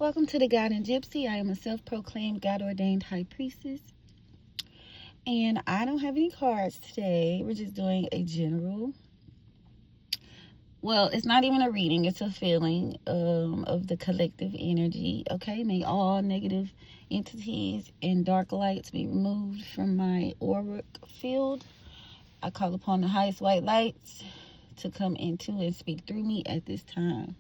Welcome to the God and Gypsy. I am a self-proclaimed God-ordained high priestess. And I don't have any cards today. We're just doing a general. Well, it's not even a reading. It's a feeling of the collective energy. Okay, may all negative entities and dark lights be removed from my auric field. I call upon the highest white lights to come into and speak through me at this time.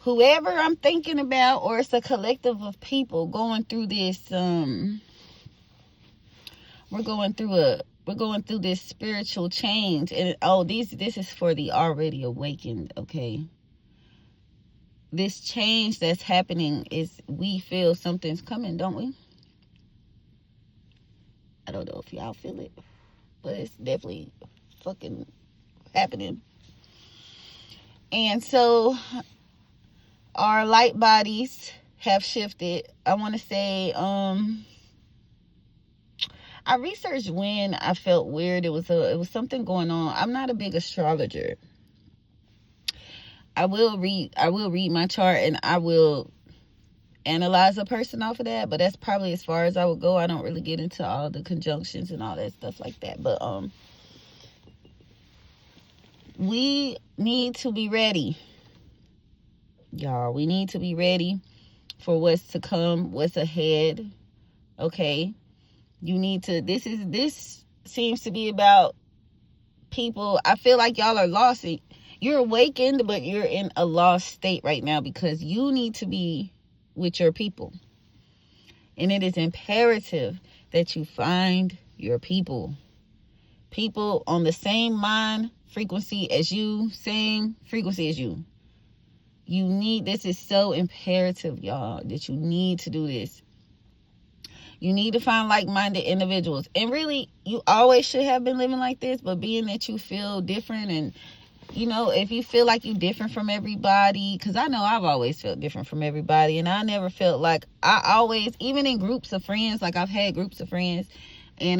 Whoever I'm thinking about, or it's a collective of people going through this, we're going through this spiritual change. And this is for the already awakened, okay? This change that's happening is, we feel something's coming, don't we? I don't know if y'all feel it, but it's definitely fucking happening. And so our light bodies have shifted. I want to say, I researched when I felt weird. It was something going on. I'm not a big astrologer. I will read my chart and I will analyze a person off of that, but that's probably as far as I would go. I don't really get into all the conjunctions and all that stuff like that. But we need to be ready. Y'all, we need to be ready for what's to come, what's ahead. Okay? You need to, this seems to be about people. I feel like y'all are lost. You're awakened, but you're in a lost state right now because you need to be with your people. And it is imperative that you find your people. People on the same mind frequency as you, same frequency as you. This is so imperative, y'all, that you need to do this. You need to find like-minded individuals. And really, you always should have been living like this, but being that you feel different and, if you feel like you're different from everybody, because I know I've always felt different from everybody, and I never felt like, even in groups of friends, like I've had groups of friends, and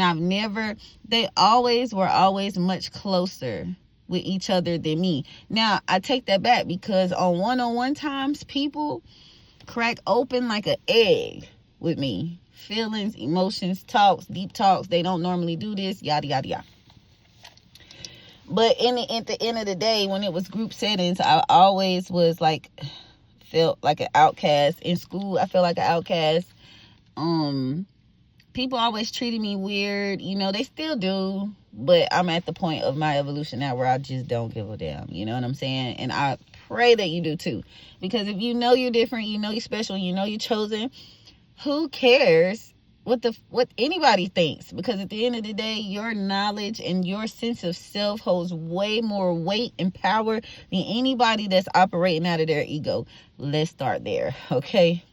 they were always much closer with each other than me. Now, I take that back because on one-on-one times, people crack open like an egg with me. Feelings, emotions, talks, deep talks. They don't normally do this, yada, yada, yada. But at the end of the day, when it was group settings, I always felt like an outcast. In school, I felt like an outcast. People always treated me weird. They still do. But I'm at the point of my evolution now where I just don't give a damn. You know what I'm saying? And I pray that you do too. Because if you know you're different, you know you're special, you know you're chosen, who cares what anybody thinks? Because at the end of the day, your knowledge and your sense of self holds way more weight and power than anybody that's operating out of their ego. Let's start there, okay?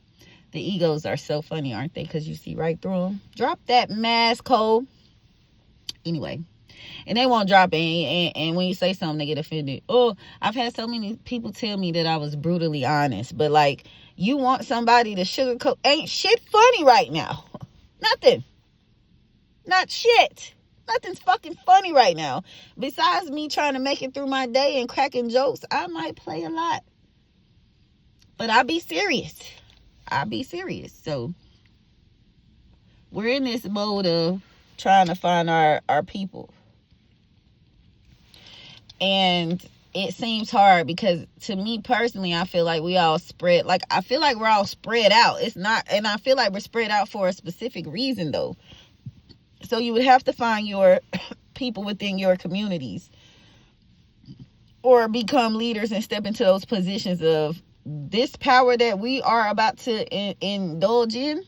The egos are so funny, aren't they? Because you see right through them. Drop that mask, Cole. Anyway, and they won't drop it. And when you say something, they get offended. Oh, I've had so many people tell me that I was brutally honest. But like, you want somebody to sugarcoat. Ain't shit funny right now. Nothing. Not shit. Nothing's fucking funny right now. Besides me trying to make it through my day and cracking jokes, I might play a lot. But I'll be serious. So we're in this mode of trying to find our people. And it seems hard because to me personally, I feel like we're all spread out. It's not, and I feel like we're spread out for a specific reason though. So you would have to find your people within your communities or become leaders and step into those positions of this power that we are about to indulge in.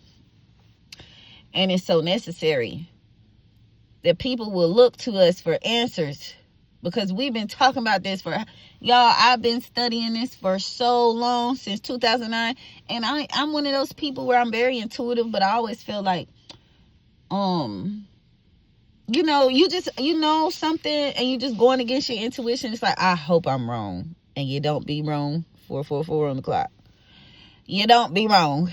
And it's so necessary that people will look to us for answers. Because we've been talking about this I've been studying this for so long, since 2009. And I'm one of those people where I'm very intuitive, but I always feel like, you know something and you just going against your intuition. It's like, I hope I'm wrong. And you don't be wrong. 444 on the clock. You don't be wrong.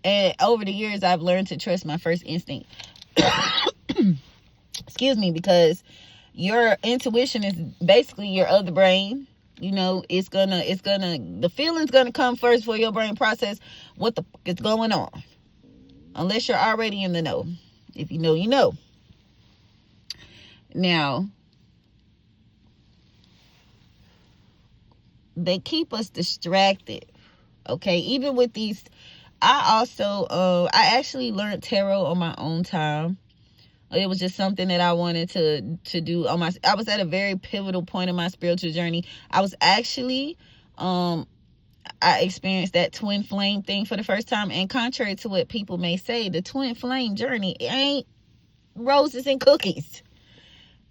And over the years, I've learned to trust my first instinct. Excuse me, because your intuition is basically your other brain. You know, the feeling's gonna come first for your brain process what the fuck is going on. Unless you're already in the know. If you know, you know. Now, they keep us distracted. Okay, even with these, I actually learned tarot on my own time. It was just something that I wanted to do on I was at a very pivotal point in my spiritual journey. I was actually, I experienced that twin flame thing for the first time. And contrary to what people may say, the twin flame journey ain't roses and cookies.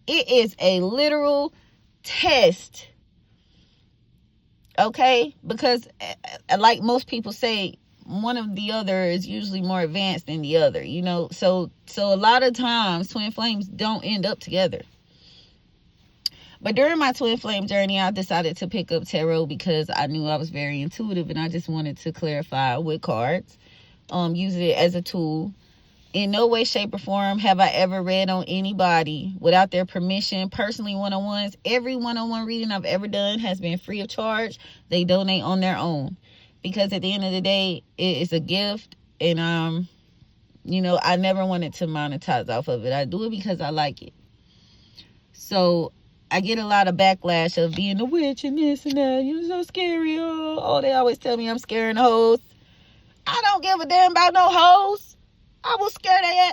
It is a literal test. Okay? Because like most people say, one of the other is usually more advanced than the other, you know. So a lot of times twin flames don't end up together. But during my twin flame journey, I decided to pick up tarot because I knew I was very intuitive and I just wanted to clarify with cards, use it as a tool. In no way, shape, or form have I ever read on anybody without their permission. Personally, one-on-ones, every one-on-one reading I've ever done has been free of charge. They donate on their own. Because at the end of the day, it is a gift. And, you know, I never wanted to monetize off of it. I do it because I like it. So I get a lot of backlash of being a witch and this and that. You're so scary. Oh, they always tell me I'm scaring hoes. I don't give a damn about no hoes. I will scare they.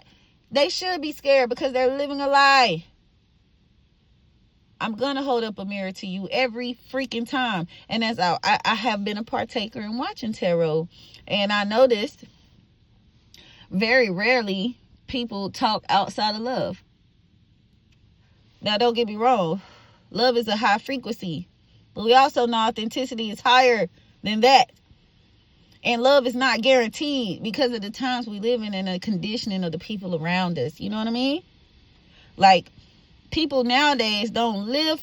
They should be scared because they're living a lie. I'm going to hold up a mirror to you every freaking time. And as I have been a partaker in watching tarot. And I noticed very rarely people talk outside of love. Now, don't get me wrong. Love is a high frequency. But we also know authenticity is higher than that. And love is not guaranteed because of the times we live in and the conditioning of the people around us. You know what I mean? Like, people nowadays don't live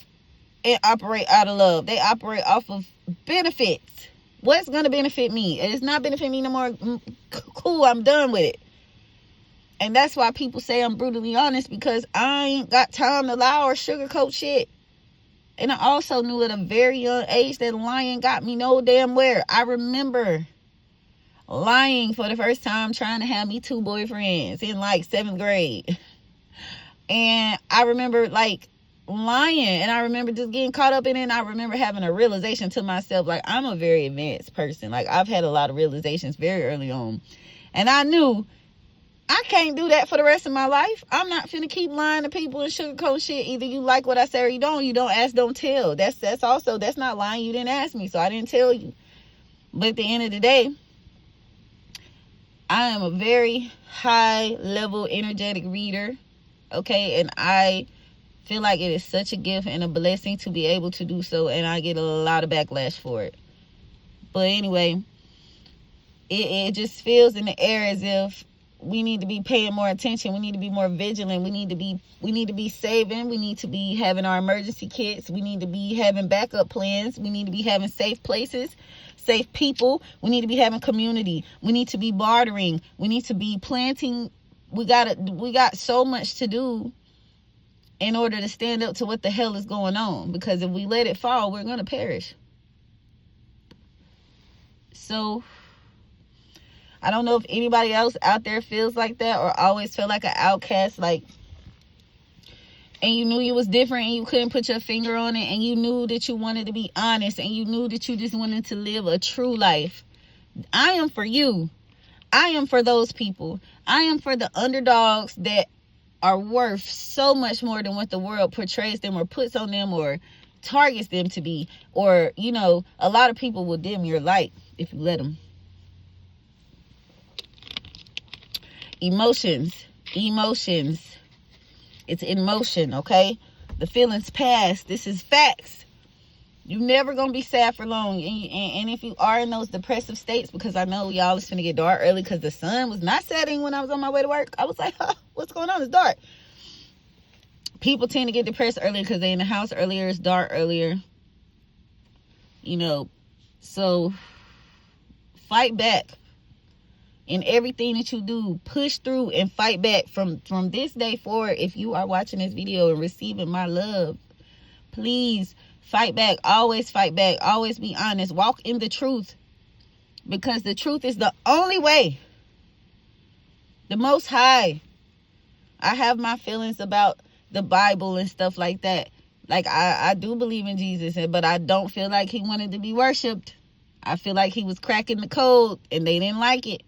and operate out of love. They operate off of benefits. What's going to benefit me? It's not benefiting me no more. Cool, I'm done with it. And that's why people say I'm brutally honest, because I ain't got time to lie or sugarcoat shit. And I also knew at a very young age that lying got me no damn where. I remember lying for the first time, trying to have me 2 boyfriends in like 7th grade. And I remember like lying, and I remember just getting caught up in it. And I remember having a realization to myself, like, I'm a very advanced person. Like, I've had a lot of realizations very early on. And I knew I can't do that for the rest of my life. I'm not finna keep lying to people and sugarcoat shit. Either you like what I say or you don't. You don't ask, don't tell. That's not lying. You didn't ask me, so I didn't tell you. But at the end of the day, I am a very high level energetic reader. Okay, and I feel like it is such a gift and a blessing to be able to do so, and I get a lot of backlash for it. But anyway, it just feels in the air as if we need to be paying more attention. We need to be more vigilant. We need to be saving. We need to be having our emergency kits. We need to be having backup plans. We need to be having safe places, safe people. We need to be having community. We need to be bartering. We need to be planting. We got so much to do in order to stand up to what the hell is going on. Because if we let it fall, we're going to perish. So I don't know if anybody else out there feels like that or always felt like an outcast, like, and you knew you was different and you couldn't put your finger on it, and you knew that you wanted to be honest, and you knew that you just wanted to live a true life. I am for you. I am for those people. I am for the underdogs that are worth so much more than what the world portrays them or puts on them or targets them to be. Or, you know, a lot of people will dim your light if you let them. Emotions. It's in motion, okay? The feelings pass. This is facts. You're never going to be sad for long. And if you are in those depressive states, because I know y'all is finna get dark early because the sun was not setting when I was on my way to work. I was like, what's going on? It's dark. People tend to get depressed earlier because they're in the house earlier. It's dark earlier. You know, so fight back. In everything that you do, push through and fight back from this day forward. If you are watching this video and receiving my love, please Fight back. Always fight back. Always be honest. Walk in the truth. Because the truth is the only way. The Most High. I have my feelings about the Bible and stuff like that. Like, I do believe in Jesus, but I don't feel like he wanted to be worshipped. I feel like he was cracking the code, and they didn't like it.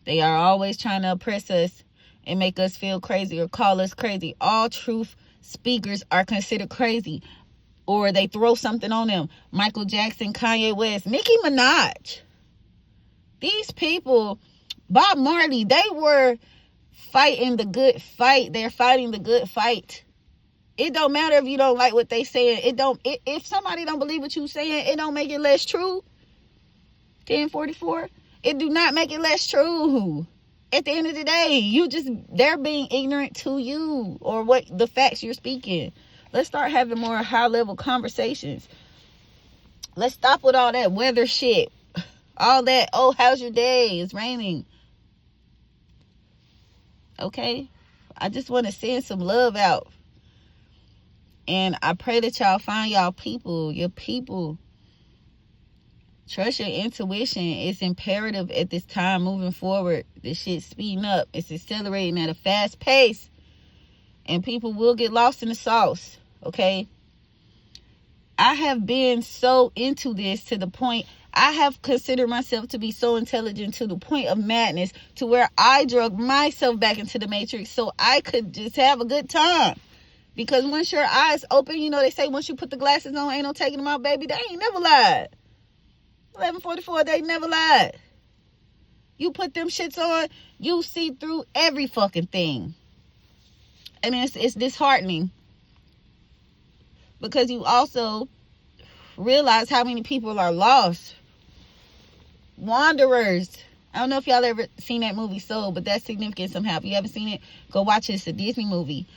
They are always trying to oppress us and make us feel crazy or call us crazy. All truth speakers are considered crazy, or they throw something on them. Michael Jackson, Kanye West, Nicki Minaj. These people, Bob Marley, they were fighting the good fight. They're fighting the good fight. It don't matter if you don't like what they saying. If somebody don't believe what you saying, it don't make it less true. 1044. It do not make it less true. At the end of the day, they're being ignorant to you or what the facts you're speaking. Let's start having more high level conversations. Let's stop with all that weather shit. All that, oh, how's your day? It's raining. Okay? I just want to send some love out. And I pray that y'all find your people. Trust your intuition. It's imperative at this time moving forward. This shit's speeding up. It's accelerating at a fast pace. And people will get lost in the sauce. Okay? I have been so into this to the point, I have considered myself to be so intelligent to the point of madness, to where I drug myself back into the matrix so I could just have a good time. Because once your eyes open, they say once you put the glasses on, ain't no taking them out, baby. They ain't never lied. 1144, they never lied. You put them shits on, you see through every fucking thing. And it's disheartening. Because you also realize how many people are lost. Wanderers. I don't know if y'all ever seen that movie Soul, but that's significant somehow. If you haven't seen it, go watch it. It's a Disney movie.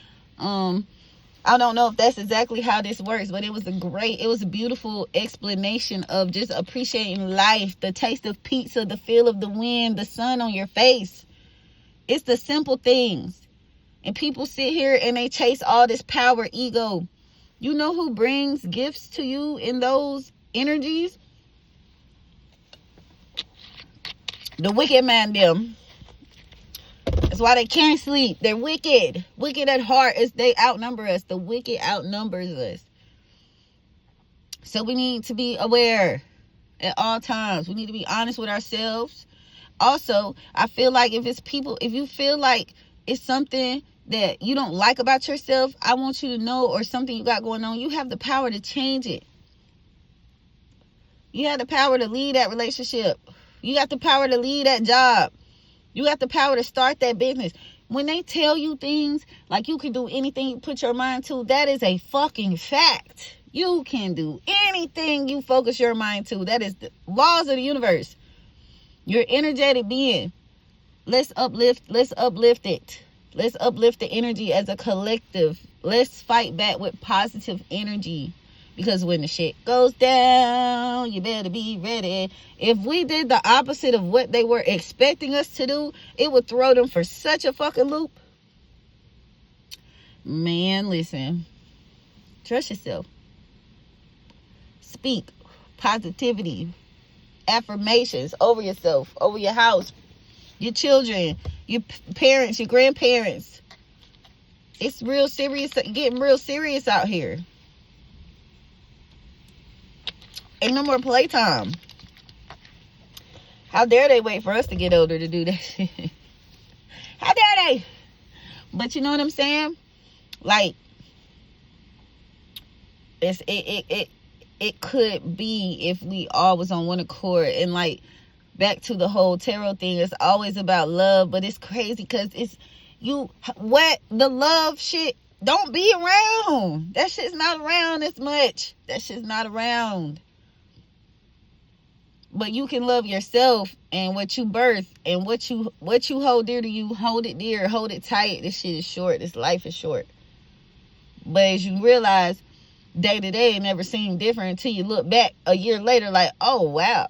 I don't know if that's exactly how this works, but it was a beautiful explanation of just appreciating life, the taste of pizza, the feel of the wind, the sun on your face. It's the simple things. And people sit here and they chase all this power, ego. You know who brings gifts to you in those energies? The wicked man them. That's why they can't sleep. They're wicked. Wicked at heart. They outnumber us. The wicked outnumbers us. So we need to be aware at all times. We need to be honest with ourselves. Also, I feel like if you feel like it's something that you don't like about yourself, I want you to know, or something you got going on, you have the power to change it. You have the power to lead that relationship. You got the power to lead that job. You got the power to start that business. When they tell you things like you can do anything you put your mind to, that is a fucking fact. You can do anything you focus your mind to. That is the laws of the universe. Your energetic being. Let's uplift it. Let's uplift the energy as a collective. Let's fight back with positive energy. Because when the shit goes down, you better be ready. If we did the opposite of what they were expecting us to do, it would throw them for such a fucking loop. Man, listen. Trust yourself. Speak positivity, affirmations over yourself, over your house, your children, your parents, your grandparents. It's real serious, getting real serious out here. Ain't no more playtime. How dare they wait for us to get older to do that shit? How dare they? But you know what I'm saying? Like, it could be if we all was on one accord. And like, back to the whole tarot thing, it's always about love, but it's crazy because the love shit don't be around. That shit's not around as much. That shit's not around. But you can love yourself and what you birth and what you hold dear to you. Hold it dear, hold it tight. This shit is short. This life is short. But as you realize, day to day, it never seemed different until you look back a year later like, oh, wow.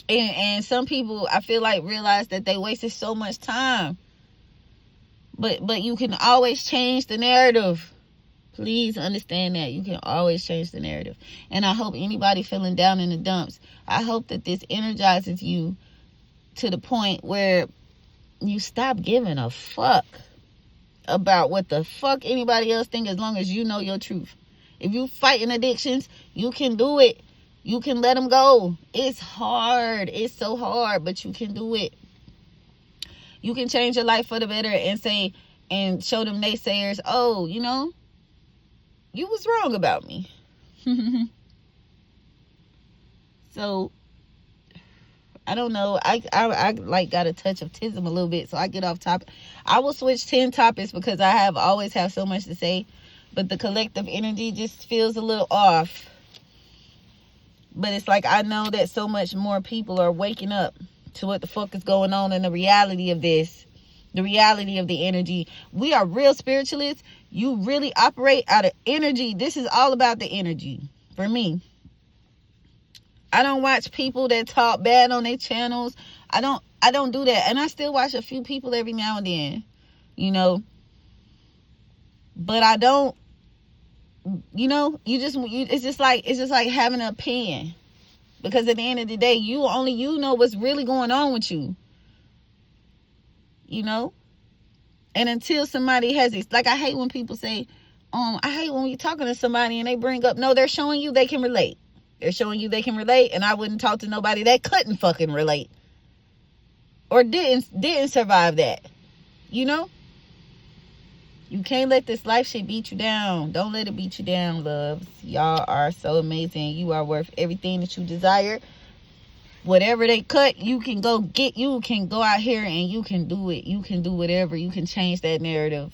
And some people, I feel like, realize that they wasted so much time. But you can always change the narrative. Please understand that you can always change the narrative. And I hope anybody feeling down in the dumps, I hope that this energizes you to the point where you stop giving a fuck about what the fuck anybody else think, as long as you know your truth. If you fighting addictions, you can do it. You can let them go. It's hard. It's so hard, but you can do it. You can change your life for the better and say, and show them naysayers, oh, you know, you was wrong about me. So, I don't know. I like got a touch of tism a little bit, so I get off topic. I will switch 10 topics because I always have so much to say, but the collective energy just feels a little off. But it's like I know that so much more people are waking up to what the fuck is going on and the reality of this, the reality of the energy. We are real spiritualists. You really operate out of energy. This is all about the energy for me. I don't watch people that talk bad on their channels. I don't do that. And I still watch a few people every now and then, you know. But I don't, you know, it's just like having an opinion. Because at the end of the day, you know what's really going on with you. You know? And until somebody has this, like I hate when people say, I hate when you're talking to somebody and they bring up, no, they're showing you they can relate. They're showing you they can relate, and I wouldn't talk to nobody that couldn't fucking relate. Or didn't survive that. You know? You can't let this life shit beat you down. Don't let it beat you down, loves. Y'all are so amazing. You are worth everything that you desire. Whatever they cut, you can go get. You can go out here and you can do it. You can do whatever. You can change that narrative.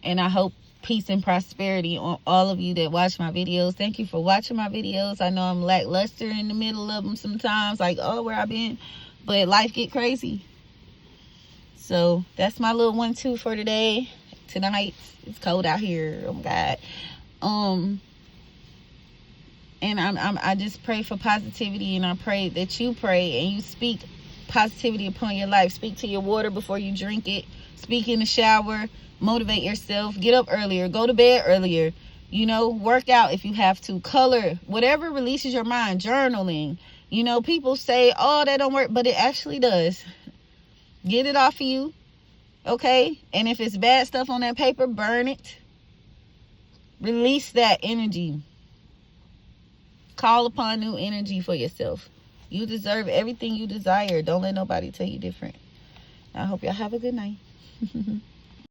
And I hope peace and prosperity on all of you that watch my videos. Thank you for watching my videos. I know I'm lackluster in the middle of them sometimes. Like, oh, where I been? But life get crazy. So that's my little 1-2 for today. Tonight, it's cold out here. Oh my God. And I just pray for positivity, and I pray that you pray and you speak positivity upon your life. Speak to your water before you drink it. Speak in the shower. Motivate yourself. Get up earlier. Go to bed earlier. You know, work out if you have to. Color. Whatever releases your mind. Journaling. You know, people say, oh, that don't work, but it actually does. Get it off of you. Okay? And if it's bad stuff on that paper, burn it. Release that energy. Call upon new energy for yourself. You deserve everything you desire. Don't let nobody tell you different. I hope y'all have a good night.